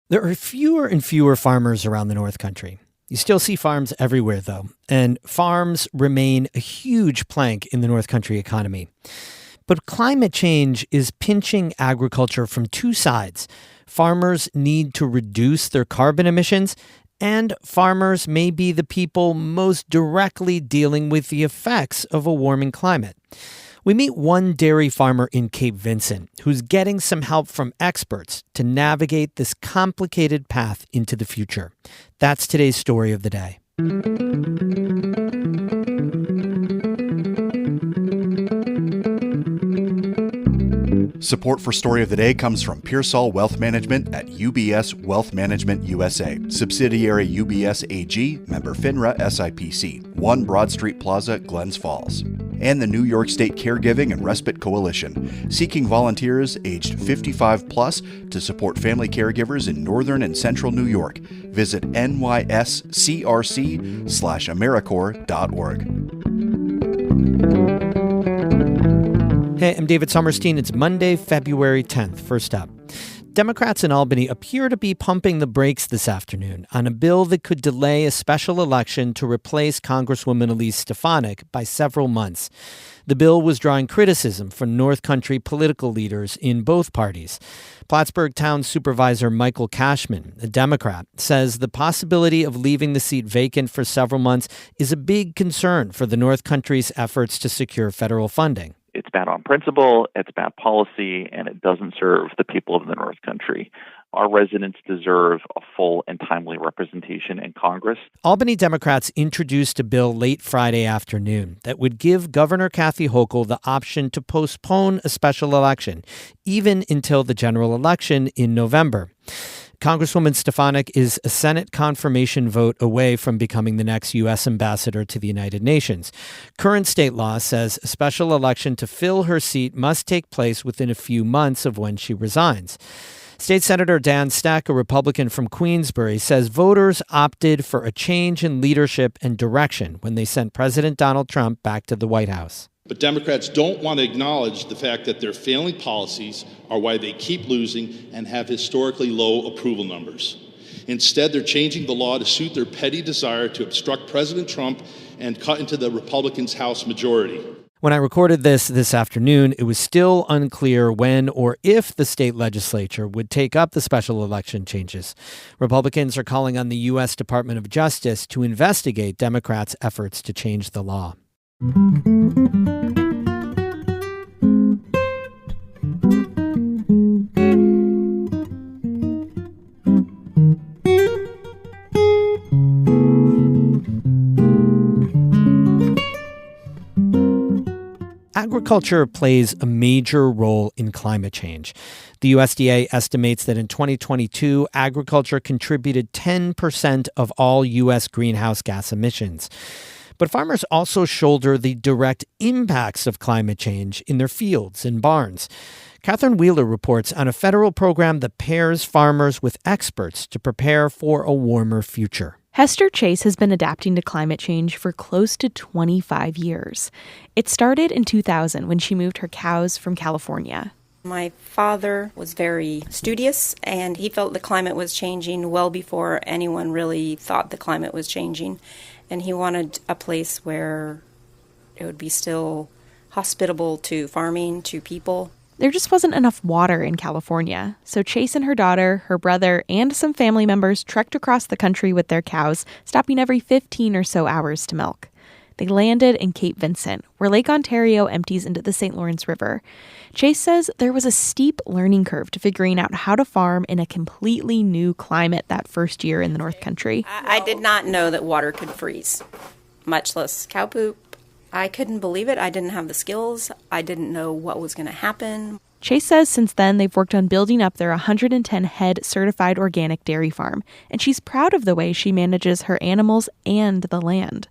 There are fewer and fewer farmers around the North Country. You still see farms everywhere, though, and farms remain a huge plank in the North Country economy. But climate change is pinching agriculture from two sides. Farmers need to reduce their carbon emissions, and farmers may be the people most directly dealing with the effects of a warming climate. We meet one dairy farmer in Cape Vincent who's getting some help from experts to navigate this complicated path into the future. That's today's story of the day. Support for Story of the Day comes from Pearsall Wealth Management at UBS Wealth Management USA, subsidiary UBS AG, member FINRA SIPC, 1 Broad Street Plaza, Glens Falls. And the New York State Caregiving and Respite Coalition, seeking volunteers aged 55 plus to support family caregivers in northern and central New York. Visit nyscrc/AmeriCorps.org. Hey, I'm David Sommerstein. It's Monday, February 10th. First up, Democrats in Albany appear to be pumping the brakes this afternoon on a bill that could delay a special election to replace Congresswoman Elise Stefanik by several months. The bill was drawing criticism from North Country political leaders in both parties. Plattsburgh Town Supervisor Michael Cashman, a Democrat, says the possibility of leaving the seat vacant for several months is a big concern for the North Country's efforts to secure federal funding. It's bad on principle, it's bad policy, and it doesn't serve the people of the North Country. Our residents deserve a full and timely representation in Congress. Albany Democrats introduced a bill late Friday afternoon that would give Governor Kathy Hochul the option to postpone a special election, even until the general election in November. Congresswoman Stefanik is a Senate confirmation vote away from becoming the next U.S. ambassador to the United Nations. Current state law says a special election to fill her seat must take place within a few months of when she resigns. State Senator Dan Stack, a Republican from Queensbury, says voters opted for a change in leadership and direction when they sent President Donald Trump back to the White House. But Democrats don't want to acknowledge the fact that their failing policies are why they keep losing and have historically low approval numbers. Instead, they're changing the law to suit their petty desire to obstruct President Trump and cut into the Republicans' House majority. When I recorded this afternoon, it was still unclear when or if the state legislature would take up the special election changes. Republicans are calling on the U.S. Department of Justice to investigate Democrats' efforts to change the law. Agriculture plays a major role in climate change. The USDA estimates that in 2022, agriculture contributed 10% of all U.S. greenhouse gas emissions. But farmers also shoulder the direct impacts of climate change in their fields and barns. Catherine Wheeler reports on a federal program that pairs farmers with experts to prepare for a warmer future. Hester Chase has been adapting to climate change for close to 25 years. It started in 2000 when she moved her cows from California. My father was very studious, and he felt the climate was changing well before anyone really thought the climate was changing. And he wanted a place where it would be still hospitable to farming, to people. There just wasn't enough water in California, so Chase and her daughter, her brother, and some family members trekked across the country with their cows, stopping every 15 or so hours to milk. They landed in Cape Vincent, where Lake Ontario empties into the St. Lawrence River. Chase says there was a steep learning curve to figuring out how to farm in a completely new climate that first year in the North Country. I did not know that water could freeze, much less cow poop. I couldn't believe it. I didn't have the skills. I didn't know what was going to happen. Chase says since then they've worked on building up their 110-head certified organic dairy farm, and she's proud of the way she manages her animals and the land.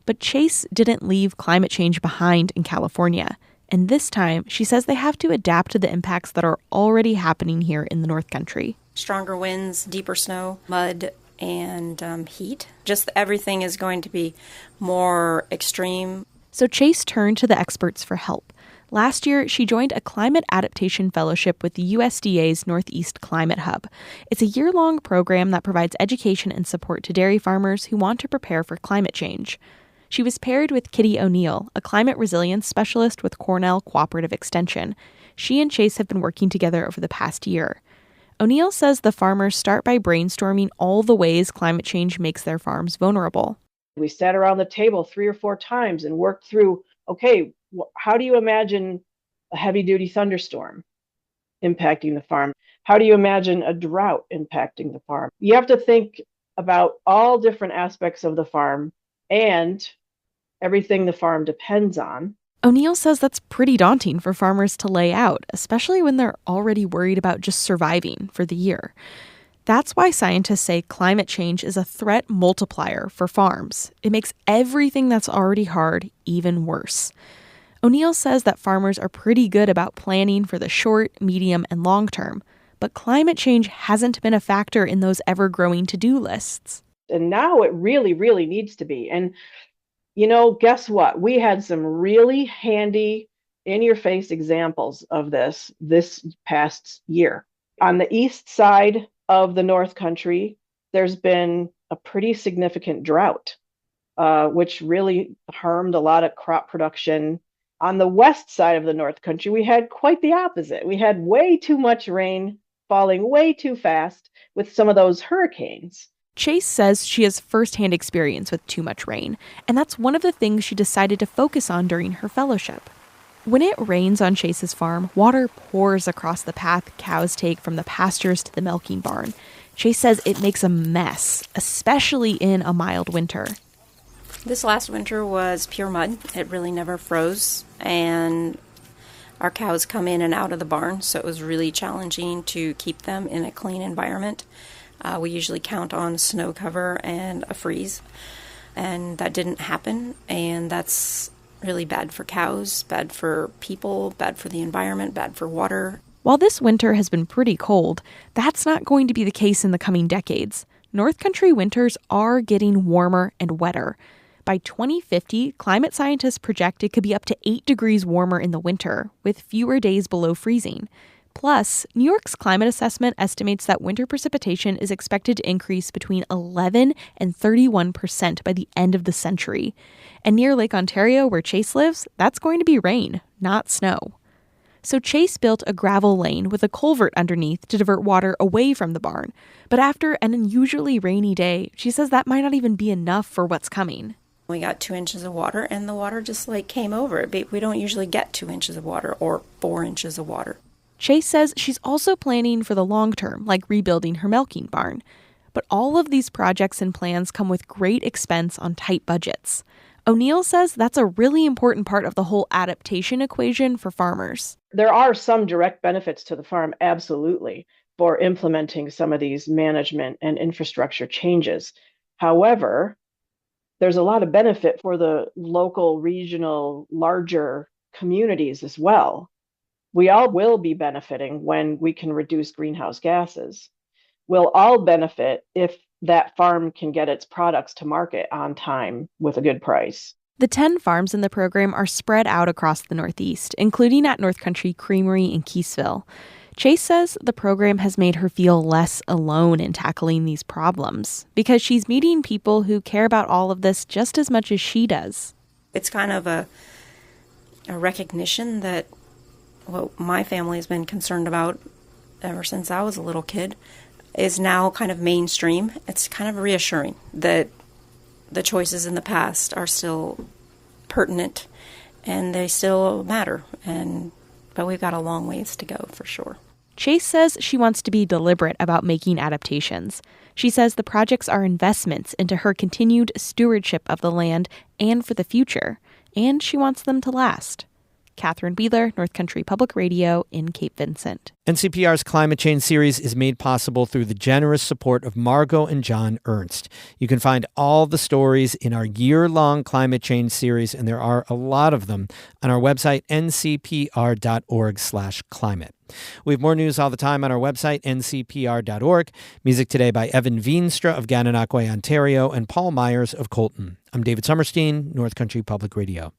But Chase didn't leave climate change behind in California. And this time, she says they have to adapt to the impacts that are already happening here in the North Country. Stronger winds, deeper snow, mud, and heat. Just everything is going to be more extreme. So Chase turned to the experts for help. Last year, she joined a climate adaptation fellowship with the USDA's Northeast Climate Hub. It's a year-long program that provides education and support to dairy farmers who want to prepare for climate change. She was paired with Kitty O'Neill, a climate resilience specialist with Cornell Cooperative Extension. She and Chase have been working together over the past year. O'Neill says the farmers start by brainstorming all the ways climate change makes their farms vulnerable. We sat around the table 3 or 4 times and worked through, okay, how do you imagine a heavy-duty thunderstorm impacting the farm? How do you imagine a drought impacting the farm? You have to think about all different aspects of the farm and everything the farm depends on. O'Neill says that's pretty daunting for farmers to lay out, especially when they're already worried about just surviving for the year. That's why scientists say climate change is a threat multiplier for farms. It makes everything that's already hard even worse. O'Neill says that farmers are pretty good about planning for the short, medium, and long term, but climate change hasn't been a factor in those ever-growing to-do lists. And now it really, really needs to be. And guess what? We had some really handy, in-your-face examples of this past year. On the east side of the North Country, there's been a pretty significant drought, which really harmed a lot of crop production. On the west side of the North Country, we had quite the opposite. We had way too much rain falling way too fast with some of those hurricanes. Chase says she has firsthand experience with too much rain, and that's one of the things she decided to focus on during her fellowship. When it rains on Chase's farm, water pours across the path cows take from the pastures to the milking barn. Chase says it makes a mess, especially in a mild winter. This last winter was pure mud. It really never froze, and our cows come in and out of the barn, so it was really challenging to keep them in a clean environment. We usually count on snow cover and a freeze, and that didn't happen, and that's really bad for cows, bad for people, bad for the environment, bad for water. While this winter has been pretty cold, that's not going to be the case in the coming decades. North Country winters are getting warmer and wetter. By 2050, climate scientists project it could be up to 8 degrees warmer in the winter, with fewer days below freezing. Plus, New York's climate assessment estimates that winter precipitation is expected to increase between 11 and 31% by the end of the century. And near Lake Ontario, where Chase lives, that's going to be rain, not snow. So Chase built a gravel lane with a culvert underneath to divert water away from the barn. But after an unusually rainy day, she says that might not even be enough for what's coming. We got 2 inches of water, and the water just came over. We don't usually get 2 inches of water or 4 inches of water. Chase says she's also planning for the long term, like rebuilding her milking barn. But all of these projects and plans come with great expense on tight budgets. O'Neill says that's a really important part of the whole adaptation equation for farmers. There are some direct benefits to the farm, absolutely, for implementing some of these management and infrastructure changes. However, there's a lot of benefit for the local, regional, larger communities as well. We all will be benefiting when we can reduce greenhouse gases. We'll all benefit if that farm can get its products to market on time with a good price. The 10 farms in the program are spread out across the Northeast, including at North Country Creamery in Keeseville. Chase says the program has made her feel less alone in tackling these problems because she's meeting people who care about all of this just as much as she does. It's kind of a recognition that what my family has been concerned about ever since I was a little kid is now kind of mainstream. It's kind of reassuring that the choices in the past are still pertinent and they still matter. But we've got a long ways to go for sure. Chase says she wants to be deliberate about making adaptations. She says the projects are investments into her continued stewardship of the land and for the future, and she wants them to last. Catherine Beeler, North Country Public Radio in Cape Vincent. NCPR's Climate Change series is made possible through the generous support of Margot and John Ernst. You can find all the stories in our year-long climate change series, and there are a lot of them, on our website, ncpr.org/climate. We have more news all the time on our website, ncpr.org. Music today by Evan Veenstra of Gananoque, Ontario, and Paul Myers of Colton. I'm David Summerstein, North Country Public Radio.